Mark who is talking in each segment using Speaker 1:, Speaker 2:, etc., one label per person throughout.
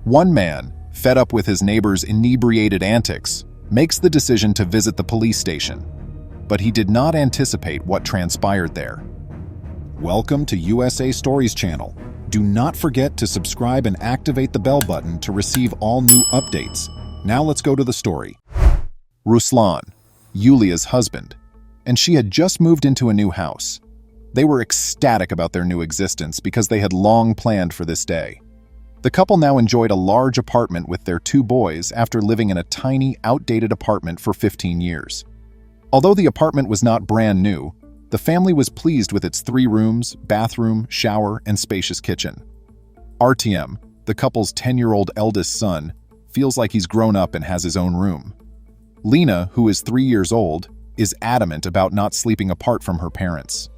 Speaker 1: One man, fed up with his neighbor's inebriated antics, makes the decision to visit the police station, but he did not anticipate what transpired there. Welcome to USA Stories channel. Do not forget to subscribe and activate the bell button to receive all new updates. Now let's go to the story. Ruslan, Yulia's husband, and she had just moved into a new house. They were ecstatic about their new existence because they had long planned for this day. The couple now enjoyed a large apartment with their 2 boys after living in a tiny, outdated apartment for 15 years. Although the apartment was not brand new, the family was pleased with its 3 rooms, bathroom, shower, and spacious kitchen. RTM, the couple's 10-year-old eldest son, feels like he's grown up and has his own room. Lena, who is 3 years old, is adamant about not sleeping apart from her parents.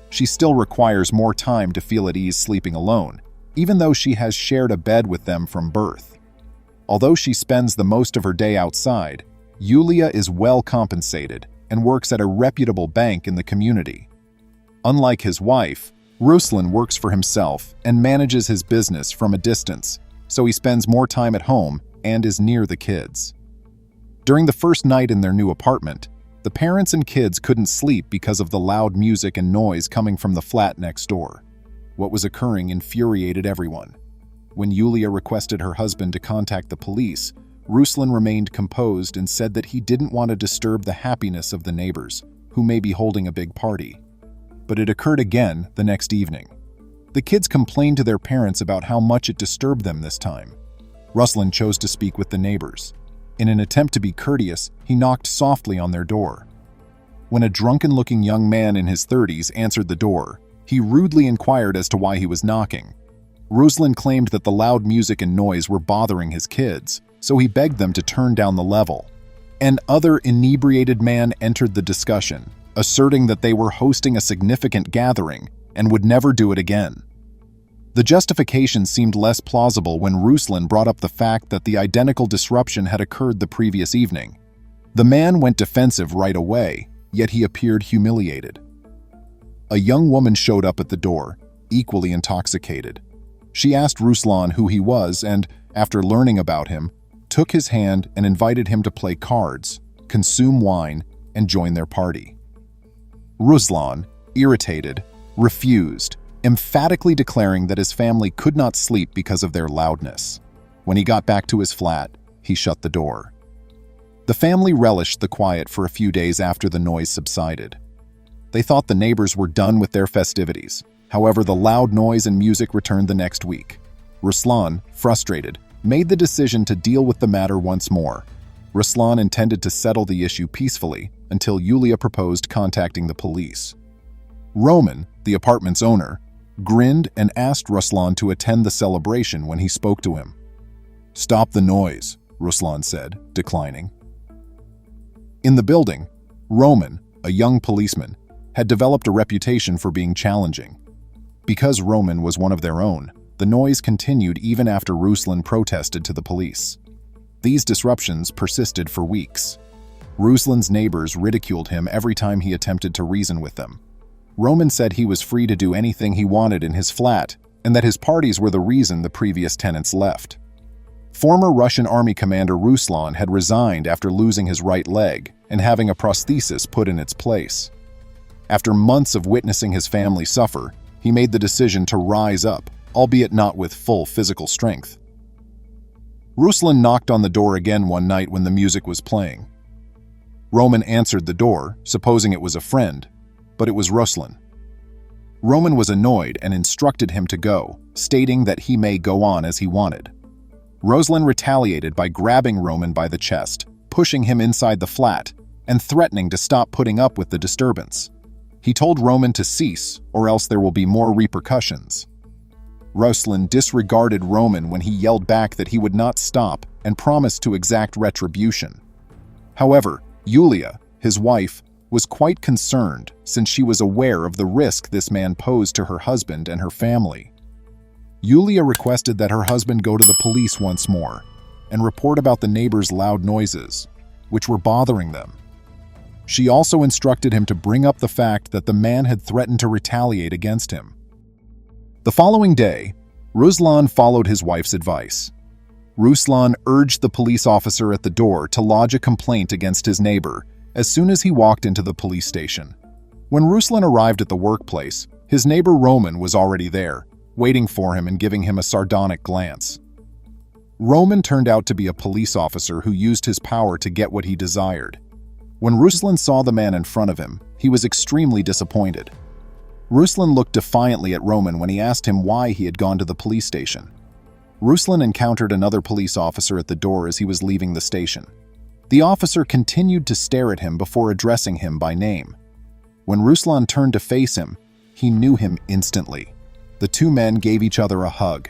Speaker 1: She still requires more time to feel at ease sleeping alone, even though she has shared a bed with them from birth. Although she spends the most of her day outside, Yulia is well compensated and works at a reputable bank in the community. Unlike his wife, Ruslan works for himself and manages his business from a distance, so he spends more time at home and is near the kids. During the first night in their new apartment, the parents and kids couldn't sleep because of the loud music and noise coming from the flat next door. What was occurring infuriated everyone. When Yulia requested her husband to contact the police, Ruslan remained composed and said that he didn't want to disturb the happiness of the neighbors, who may be holding a big party. But it occurred again the next evening. The kids complained to their parents about how much it disturbed them this time. Ruslan chose to speak with the neighbors. In an attempt to be courteous, he knocked softly on their door. When a drunken-looking young man in his 30s answered the door, he rudely inquired as to why he was knocking. Ruslan claimed that the loud music and noise were bothering his kids, so he begged them to turn down the level. An other inebriated man entered the discussion, asserting that they were hosting a significant gathering and would never do it again. The justification seemed less plausible when Ruslan brought up the fact that the identical disruption had occurred the previous evening. The man went defensive right away, yet he appeared humiliated. A young woman showed up at the door, equally intoxicated. She asked Ruslan who he was and, after learning about him, took his hand and invited him to play cards, consume wine, and join their party. Ruslan, irritated, refused, emphatically declaring that his family could not sleep because of their loudness. When he got back to his flat, he shut the door. The family relished the quiet for a few days after the noise subsided. They thought the neighbors were done with their festivities. However, the loud noise and music returned the next week. Ruslan, frustrated, made the decision to deal with the matter once more. Ruslan intended to settle the issue peacefully until Yulia proposed contacting the police. Roman, the apartment's owner, grinned and asked Ruslan to attend the celebration when he spoke to him. "Stop the noise," Ruslan said, declining. In the building, Roman, a young policeman, had developed a reputation for being challenging. Because Roman was one of their own, the noise continued even after Ruslan protested to the police. These disruptions persisted for weeks. Ruslan's neighbors ridiculed him every time he attempted to reason with them. Roman said he was free to do anything he wanted in his flat, and that his parties were the reason the previous tenants left. Former Russian army commander Ruslan had resigned after losing his right leg and having a prosthesis put in its place. After months of witnessing his family suffer, he made the decision to rise up, albeit not with full physical strength. Ruslan knocked on the door again one night when the music was playing. Roman answered the door, supposing it was a friend, but it was Ruslan. Roman was annoyed and instructed him to go, stating that he may go on as he wanted. Ruslan retaliated by grabbing Roman by the chest, pushing him inside the flat, and threatening to stop putting up with the disturbance. He told Roman to cease, or else there will be more repercussions. Ruslan disregarded Roman when he yelled back that he would not stop and promised to exact retribution. However, Yulia, his wife, was quite concerned since she was aware of the risk this man posed to her husband and her family. Yulia requested that her husband go to the police once more and report about the neighbors' loud noises, which were bothering them. She also instructed him to bring up the fact that the man had threatened to retaliate against him. The following day, Ruslan followed his wife's advice. Ruslan urged the police officer at the door to lodge a complaint against his neighbor as soon as he walked into the police station. When Ruslan arrived at the workplace, his neighbor Roman was already there, waiting for him and giving him a sardonic glance. Roman turned out to be a police officer who used his power to get what he desired. When Ruslan saw the man in front of him, he was extremely disappointed. Ruslan looked defiantly at Roman when he asked him why he had gone to the police station. Ruslan encountered another police officer at the door as he was leaving the station. The officer continued to stare at him before addressing him by name. When Ruslan turned to face him, he knew him instantly. The two men gave each other a hug.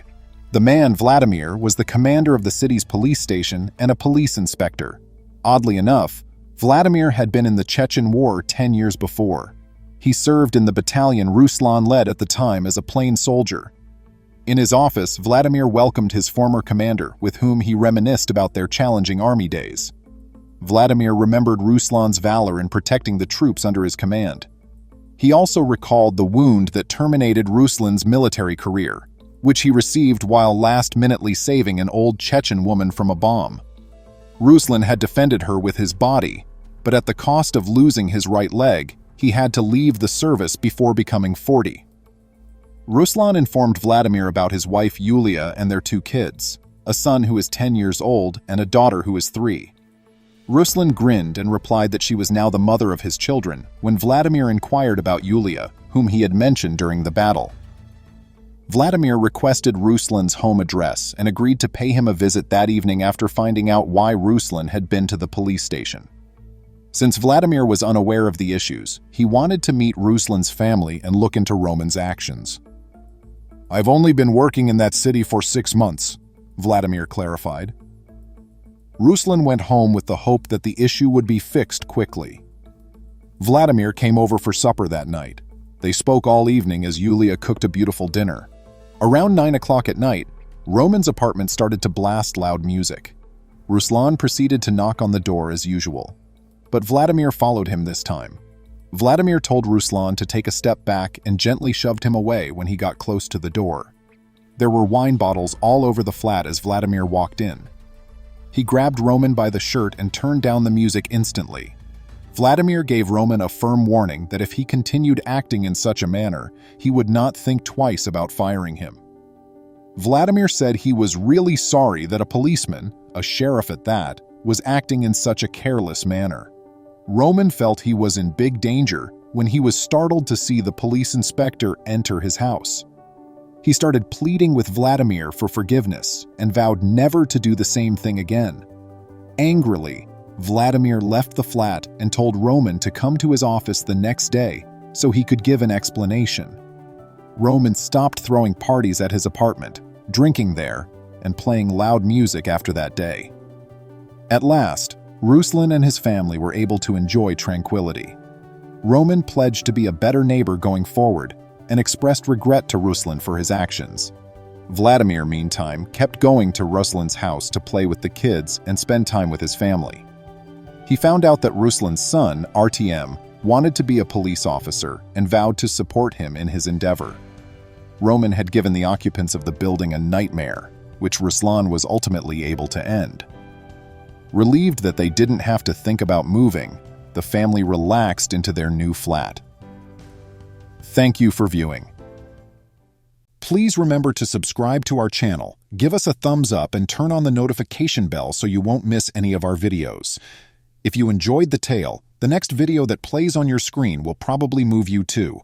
Speaker 1: The man, Vladimir, was the commander of the city's police station and a police inspector. Oddly enough, Vladimir had been in the Chechen War 10 years before. He served in the battalion Ruslan led at the time as a plain soldier. In his office, Vladimir welcomed his former commander, with whom he reminisced about their challenging army days. Vladimir remembered Ruslan's valor in protecting the troops under his command. He also recalled the wound that terminated Ruslan's military career, which he received while last-minutely saving an old Chechen woman from a bomb. Ruslan had defended her with his body, but at the cost of losing his right leg, he had to leave the service before becoming 40. Ruslan informed Vladimir about his wife Yulia and their two kids, a son who is 10 years old and a daughter who is 3. Ruslan grinned and replied that she was now the mother of his children when Vladimir inquired about Yulia, whom he had mentioned during the battle. Vladimir requested Ruslan's home address and agreed to pay him a visit that evening after finding out why Ruslan had been to the police station. Since Vladimir was unaware of the issues, he wanted to meet Ruslan's family and look into Roman's actions. "I've only been working in that city for 6 months," Vladimir clarified. Ruslan went home with the hope that the issue would be fixed quickly. Vladimir came over for supper that night. They spoke all evening as Yulia cooked a beautiful dinner. Around 9 o'clock at night, Roman's apartment started to blast loud music. Ruslan proceeded to knock on the door as usual, but Vladimir followed him this time. Vladimir told Ruslan to take a step back and gently shoved him away when he got close to the door. There were wine bottles all over the flat as Vladimir walked in. He grabbed Roman by the shirt and turned down the music instantly. Vladimir gave Roman a firm warning that if he continued acting in such a manner, he would not think twice about firing him. Vladimir said he was really sorry that a policeman, a sheriff at that, was acting in such a careless manner. Roman felt he was in big danger when he was startled to see the police inspector enter his house. He started pleading with Vladimir for forgiveness and vowed never to do the same thing again. Angrily, Vladimir left the flat and told Roman to come to his office the next day so he could give an explanation. Roman stopped throwing parties at his apartment, drinking there, and playing loud music after that day. At last, Ruslan and his family were able to enjoy tranquility. Roman pledged to be a better neighbor going forward and expressed regret to Ruslan for his actions. Vladimir, meantime, kept going to Ruslan's house to play with the kids and spend time with his family. He found out that Ruslan's son, Artyom, wanted to be a police officer and vowed to support him in his endeavor. Roman had given the occupants of the building a nightmare, which Ruslan was ultimately able to end. Relieved that they didn't have to think about moving, the family relaxed into their new flat. Thank you for viewing. Please remember to subscribe to our channel, give us a thumbs up, and turn on the notification bell so you won't miss any of our videos. If you enjoyed the tale, the next video that plays on your screen will probably move you too.